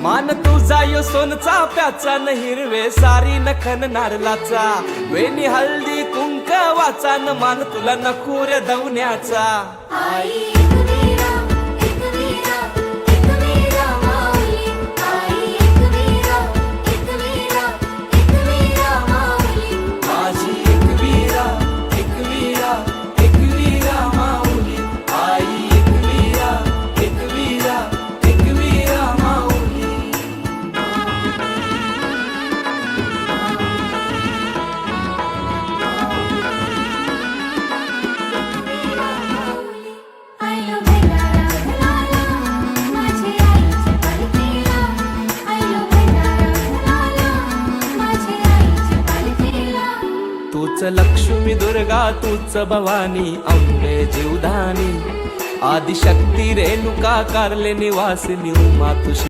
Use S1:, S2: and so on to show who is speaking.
S1: मान तुझा यो सोनचा प्याचा न हिरवे सारी नखन नारलाचा वेणी हळदी कुंकवाचा न मान तुला नखुर दवण्याचा
S2: आई
S1: तूच लक्ष्मी दुर्गा तूच भवानी अंबे जीवधानी आदिशक्ती रेणुका कारले निवासिनी उमा तुझी